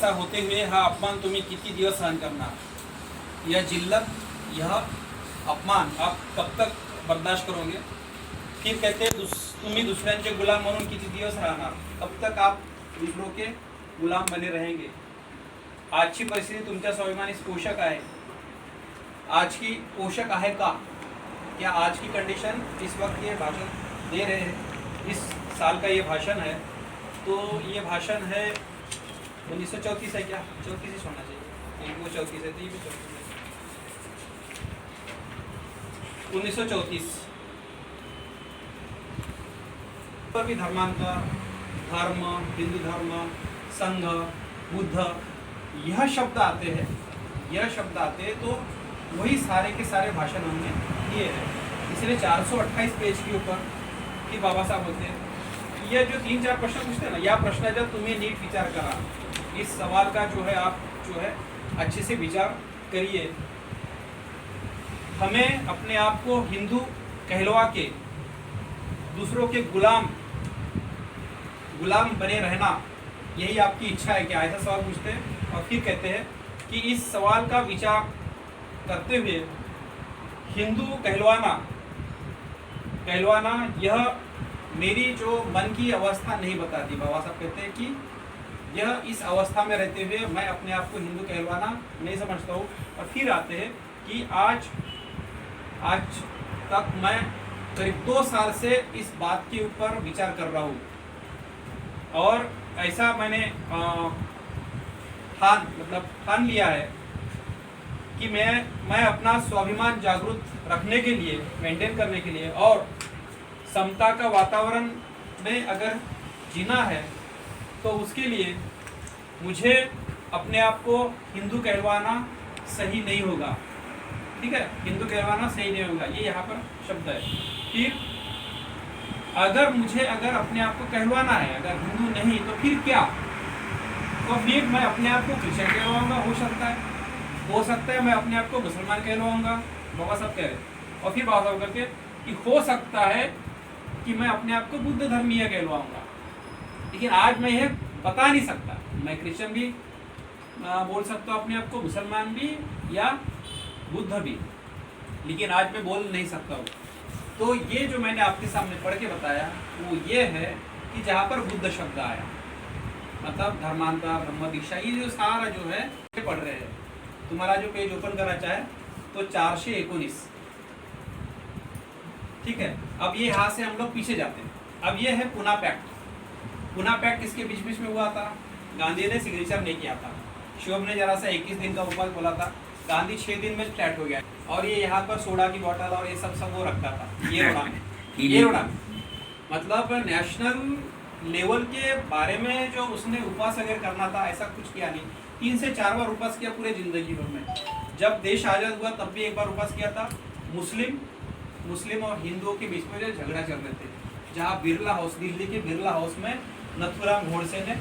ऐसा होते हुए हा अपमान तुम्ही किती दिवस सहन करणार? यह जिल्लत, यह अपमान आप कब तक बर्दाश्त करोगे? फिर कहते तुम्ही दुसऱ्यांचे गुलाम म्हणून किती दिवस राहणार? कब तक आप दूसरों के गुलाम बने रहेंगे? आजची परिस्थिती तुमच्या स्वाभिमानी पोषक आहे? आज की पोषक आहे का? क्या आज की कंडीशन इस वक्त ये भाषण दे रहे हैं, इस साल का ये भाषण है, तो ये भाषण है 1934 है क्या? 34 होना चाहिए, वो 34 है तो ये भी 34 है। 1934 पर भी धर्मांतर, धर्म, हिंदू धर्म, संघ, बुद्ध यह शब्द आते हैं, यह शब्द आते हैं तो वही सारे के सारे भाषण हमने किए हैं। इसलिए 428 पेज के ऊपर कि बाबा साहब होते हैं, ये जो 3-4 प्रश्न पूछते हैं ना, यह प्रश्न जब तुम्हें नीट विचार करा, इस सवाल का जो है आप जो है अच्छे से विचार करिए। हमें अपने आप को हिंदू कहलवा के दूसरों के गुलाम बने रहना, यही आपकी इच्छा है क्या? ऐसा सवाल पूछते हैं और फिर कहते हैं कि इस सवाल का विचार करते हुए हिंदू कहलवाना यह मेरी जो मन की अवस्था नहीं बताती। बाबा साहब कहते हैं कि यह इस अवस्था में रहते हुए मैं अपने आप को हिंदू कहलवाना नहीं समझता हूँ। और फिर आते हैं कि आज तक मैं करीब 2 साल से इस बात के ऊपर विचार कर रहा हूँ और ऐसा मैंने ठान लिया है कि मैं अपना स्वाभिमान जागरूक रखने के लिए, मेंटेन करने के लिए और समता का वातावरण में अगर जीना है तो उसके लिए मुझे अपने आप को हिंदू कहलवाना सही नहीं होगा। ठीक है, हिंदू कहलवाना सही नहीं होगा, ये यहाँ पर शब्द है। फिर अगर अपने आप को कहलवाना है, अगर हिंदू नहीं तो फिर क्या? तो फिर मैं अपने आप को क्रिश्चियन कहलवाऊंगा, हो सकता है मैं अपने आप को मुसलमान कहलवाऊंगा, बाबा साहब कह रहे। और फिर बाबा साहब करके कि हो सकता है कि मैं अपने आप को बुद्ध धर्मीय कहलवाऊंगा, लेकिन आज मैं यह बता नहीं सकता। मैं क्रिश्चियन भी बोल सकता हूँ अपने आप को, मुसलमान भी या बुद्ध भी, लेकिन आज मैं बोल नहीं सकता हूँ। तो ये जो मैंने आपके सामने पढ़ के बताया वो ये है कि जहाँ पर बुद्ध शब्द आया, मतलब धर्मांतर, ब्रह्म दीक्षा, ये जो सारा जो है पढ़ रहे हैं। तुम्हारा जो पेज ओपन करना चाहे तो 419, ठीक है। अब ये यहाँ से हम लोग पीछे जाते हैं। अब ये है पुना पैक्ट। पुना पैक्ट किसके बीच बीच में हुआ था? गांधी ने सिग्नेचर नहीं किया था, शिवम ने जरा सा 21 दिन का उपवास बोला था, गांधी 6 दिन में फ्लैट हो गया। और ये यहाँ पर सोडा की बोतल और ये सब वो रखता था, ये रोड़ा मतलब नेशनल लेवल के बारे में जो उसने उपवास अगर करना था, ऐसा कुछ किया नहीं। 3 से 4 बार उपवास किया पूरे जिंदगी भर में। जब देश आज़ाद हुआ तब भी 1 बार उपवास किया था। मुस्लिम और हिंदुओं के बीच में जो झगड़ा चल रहे थे, जहाँ बिरला हाउस, दिल्ली के बिरला हाउस में नथुराम गोडसे ने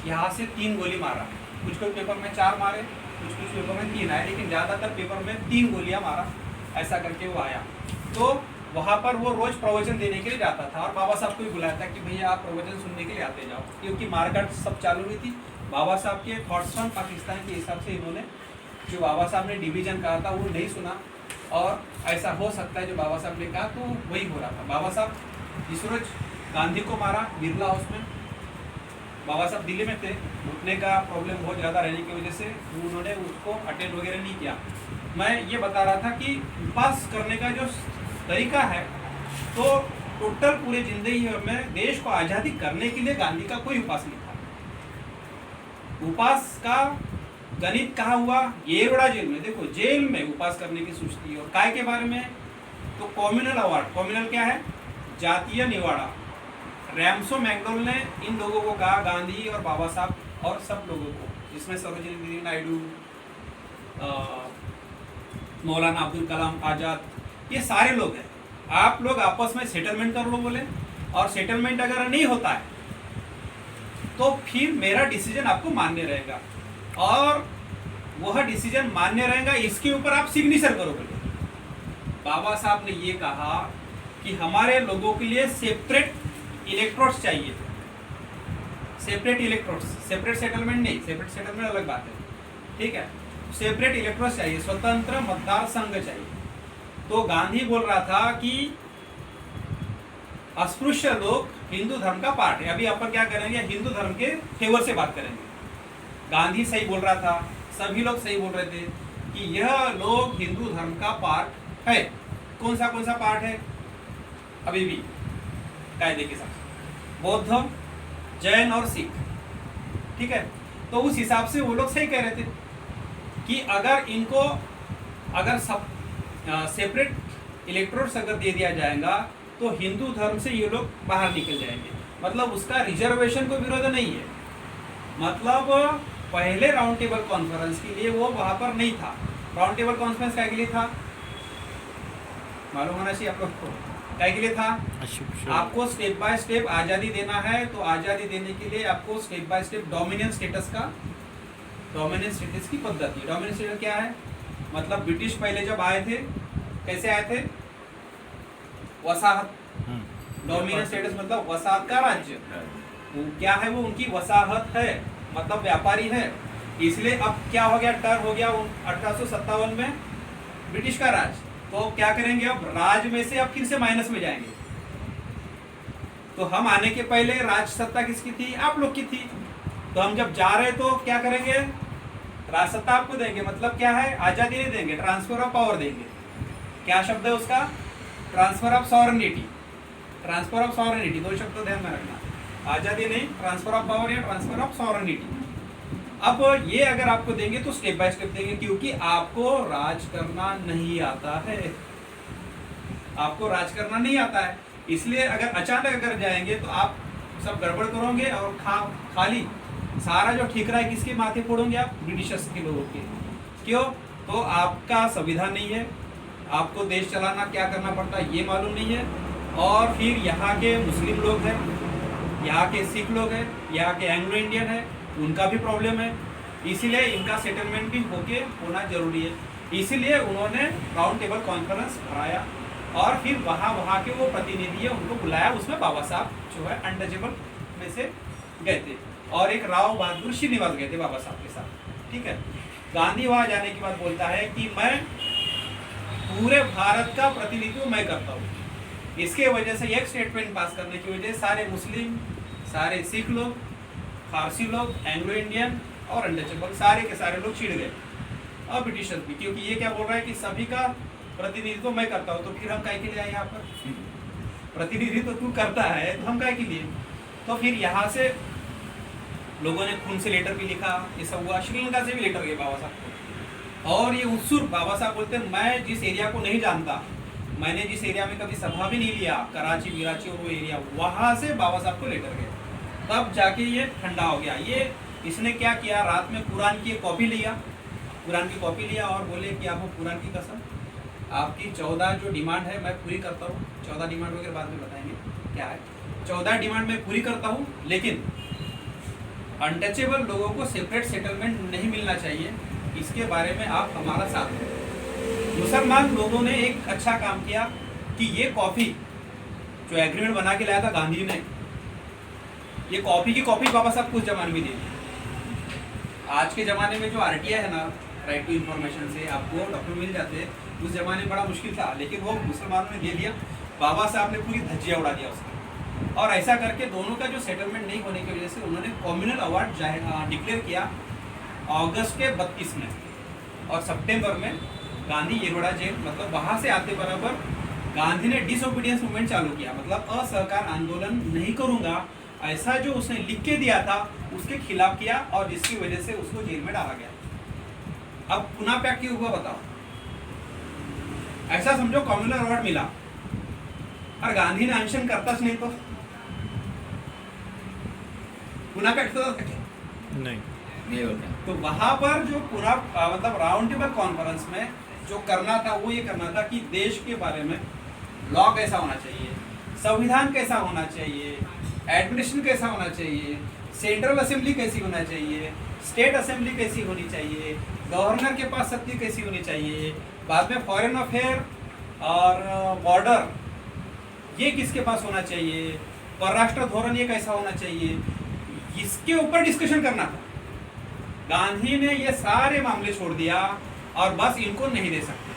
यहाँ से 3 गोली मारा। कुछ पेपर में 4 मारे, कुछ पेपर में 3 आए, लेकिन ज़्यादातर पेपर में 3 गोलियाँ मारा, ऐसा करके वो आया। तो वहाँ पर वो रोज़ प्रवचन देने के लिए जाता था और बाबा साहब को भी बुलाया था कि भैया आप प्रवचन सुनने के लिए आते जाओ, क्योंकि मारकाट सब चालू हुई थी। बाबा साहब के थॉट्स ऑन पाकिस्तान के हिसाब से इन्होंने जो बाबा साहब ने डिवीज़न कहा था वो नहीं सुना, और ऐसा हो सकता है जो बाबा साहब ने कहा तो वही हो रहा था। बाबा साहब जिस रोज गांधी को मारा बिरला हाउस में, बाबा साहब दिल्ली में थे, घुटने का प्रॉब्लम बहुत ज़्यादा रहने की वजह से उन्होंने उसको अटेंड वगैरह नहीं किया। मैं ये बता रहा था कि उपवास करने का जो तरीका है, तो टोटल पूरे जिंदगी में देश को आज़ादी करने के लिए गांधी का कोई उपवास नहीं था। उपवास का गणित कहाँ हुआ? येरवड़ा जेल में। देखो, जेल में उपवास करने की सूचती। और काय के बारे में तो कम्युनल अवार्ड, कम्युनल क्या है? जातीय निवाड़ा। रैमसो मैकडोल ने इन लोगों को कहा, गांधी और बाबा साहब और सब लोगों को, जिसमें सरोजिनी देवी नायडू, मौलाना अब्दुल कलाम आज़ाद, ये सारे लोग हैं। आप लोग आपस में सेटलमेंट कर लो बोले, और सेटलमेंट अगर नहीं होता है तो फिर मेरा डिसीजन आपको मान्य रहेगा, और वह डिसीजन मान्य रहेगा, इसके ऊपर आप सिग्नेचर करो बोले। बाबा साहब ने ये कहा कि हमारे लोगों के लिए सेपरेट इलेक्ट्रोड्स चाहिए, सेपरेट इलेक्ट्रोड्स, सेपरेट सेटलमेंट नहीं, सेपरेट सेटलमेंट अलग बात है, ठीक है। सेपरेट इलेक्ट्रोड्स चाहिए, स्वतंत्र मतदार संघ चाहिए। तो गांधी बोल रहा था कि अस्पृश्य लोग हिंदू धर्म का पार्ट है। अभी अपन क्या करेंगे, हिंदू धर्म के फेवर से बात करेंगे। गांधी सही बोल रहा था, सभी लोग सही बोल रहे थे कि यह लोग हिंदू धर्म का पार्ट है। कौन सा पार्ट है? अभी भी कायदे के साथ बौद्ध, जैन और सिख, ठीक है। तो उस हिसाब से वो लोग सही कह रहे थे कि अगर सब सेपरेट इलेक्ट्रोड्स अगर दे दिया जाएगा तो हिंदू धर्म से ये लोग बाहर निकल जाएंगे। मतलब उसका रिजर्वेशन को विरोध नहीं है, मतलब पहले राउंड टेबल कॉन्फ्रेंस के लिए वो वहां पर नहीं था। राउंड टेबल कॉन्फ्रेंस क्या के लिए था मालूम होना चाहिए आप लोग को, क्या के लिए था? आपको स्टेप बाय स्टेप आजादी देना है, तो आजादी देने के लिए आपको step by step dominance status की पद्धति। डोमिनेंस स्टेटस क्या है? मतलब ब्रिटिश पहले जब आए थे कैसे आए थे? वसाहत। डोमिनेंस स्टेटस मतलब वसाहत का राज्य। क्या है वो? उनकी वसाहत है, मतलब व्यापारी है। इसलिए अब क्या हो गया, टर्न हो गया 1857 में ब्रिटिश का राज। तो क्या करेंगे, अब राज में से अब फिर से माइनस में जाएंगे। तो हम आने के पहले राज सत्ता किसकी थी? आप लोग की थी। तो हम जब जा रहे तो क्या करेंगे, राज सत्ता आपको देंगे। मतलब क्या है, आजादी नहीं देंगे, ट्रांसफर ऑफ पावर देंगे। क्या शब्द है उसका? Transfer of sovereignty. Transfer of sovereignty, दो शब्द ध्यान में रखना, आजादी नहीं, ट्रांसफर ऑफ पावर या ट्रांसफर ऑफ सॉवरेनिटी। अब ये अगर आपको देंगे तो स्टेप बाय स्टेप देंगे, क्योंकि आपको राज करना नहीं आता है। आपको राज करना नहीं आता है, इसलिए अगर अचानक अगर जाएंगे तो आप सब गड़बड़ करोगे और खाली सारा जो ठिकरा है किसके माथे फोड़ोगे आप? ब्रिटिशर्स के लोगों के। क्यों? तो आपका संविधान नहीं है, आपको देश चलाना क्या करना पड़ता है ये मालूम नहीं है। और फिर यहाँ के मुस्लिम लोग हैं, यहाँ के सिख लोग हैं, यहाँ के एंग्लो इंडियन है, उनका भी प्रॉब्लम है। इसीलिए इनका सेटलमेंट भी होना जरूरी है। इसीलिए उन्होंने राउंड टेबल कॉन्फ्रेंस कराया और फिर वहाँ के वो प्रतिनिधि है उनको बुलाया। उसमें बाबा साहब जो है अनटचेबल में से गए थे और एक राव बहादुर श्रीनिवास गए थे बाबा साहब के साथ, ठीक है। गांधी वहाँ जाने के बाद बोलता है कि मैं पूरे भारत का प्रतिनिधित्व मैं करता हूँ। इसके वजह से एक स्टेटमेंट पास करने की वजह से सारे मुस्लिम, सारे सिख लोग, फारसी लोग, एंग्लो इंडियन और अनटचेबल सारे के सारे लोग छिड़ गए और ब्रिटिशर्स भी, क्योंकि ये क्या बोल रहा है कि सभी का प्रतिनिधित्व मैं करता हूँ। तो फिर हम काय के लिए आए यहाँ पर? प्रतिनिधित्व तू करता है तो हम काय के लिए? तो फिर यहाँ से लोगों ने खून से लेटर भी लिखा, ये सब हुआ। श्रीलंका से भी लेटर गए बाबा साहब को। और ये उत्सुक बाबा साहब बोलते हैं मैं जिस एरिया को नहीं जानता, मैंने जिस एरिया में कभी सभा भी नहीं लिया, कराची वीराची और वो एरिया, वहाँ से बाबा साहब को लेटर गए। तब जाके ये ठंडा हो गया। ये इसने क्या किया, रात में कुरान की कॉपी लिया, कुरान की कॉपी लिया और बोले कि आपको कुरान की कसम, आपकी 14 जो डिमांड है मैं पूरी करता हूँ। 14 डिमांड वगैरह बाद में बताएंगे क्या है। 14 डिमांड मैं पूरी करता हूँ, लेकिन अनटचेबल लोगों को सेपरेट सेटलमेंट नहीं मिलना चाहिए, इसके बारे में आप हमारा साथ दें। मुसलमान लोगों ने एक अच्छा काम किया कि ये कॉपी जो एग्रीमेंट बना के लाया था गांधी ने, ये कॉपी की कॉपी बाबा साहब कुछ जमाने में दे दी। आज के ज़माने में जो आरटीआई है ना, राइट टू इन्फॉर्मेशन से आपको डॉक्यूमेंट मिल जाते हैं, उस ज़माने में बड़ा मुश्किल था, लेकिन वो मुसलमानों ने दे दिया। बाबा साहब ने पूरी धज्जियाँ उड़ा दिया उसका। और ऐसा करके दोनों का जो सेटलमेंट नहीं होने की वजह से उन्होंने कम्युनल अवार्ड डिक्लेयर किया अगस्त के 32 में, और सितंबर में गांधी येरवड़ा जेल, मतलब वहाँ से आते बराबर गांधी ने डिसओबीडियंस मूवमेंट चालू किया। मतलब असहकार आंदोलन नहीं करूँगा ऐसा जो उसने लिख के दिया था उसके खिलाफ किया, और जिसकी वजह से उसको जेल में डाला गया। अब पुना पैक्ट क्यों हुआ बताओ? ऐसा समझो कम्युनल अवार्ड मिला और गांधी ने अनशन करताच नहीं तो पुना पैक्ट नहीं होता। तो वहां पर जो पूरा मतलब राउंड टेबल कॉन्फ्रेंस में जो करना था वो ये करना था कि देश के बारे में लॉ कैसा होना चाहिए, संविधान कैसा होना चाहिए, एडमिनिस्ट्रेशन कैसा होना चाहिए, सेंट्रल असेंबली कैसी होना चाहिए, स्टेट असेंबली कैसी होनी चाहिए, गवर्नर के पास शक्ति कैसी होनी चाहिए, बाद में फॉरेन अफेयर और बॉर्डर ये किसके पास होना चाहिए, परराष्ट्र धोरण ये कैसा होना चाहिए, इसके ऊपर डिस्कशन करना था। गांधी ने ये सारे मामले छोड़ दिया और बस इनको नहीं दे सकते।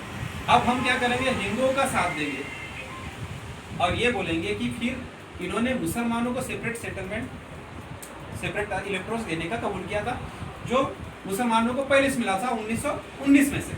अब हम क्या करेंगे, हिंदुओं का साथ देंगे और ये बोलेंगे कि फिर इन्होंने मुसलमानों को सेपरेट सेटलमेंट, सेपरेट इलेक्ट्रोस देने का कबूल किया था, जो मुसलमानों को पहले से मिला था 1919 में से।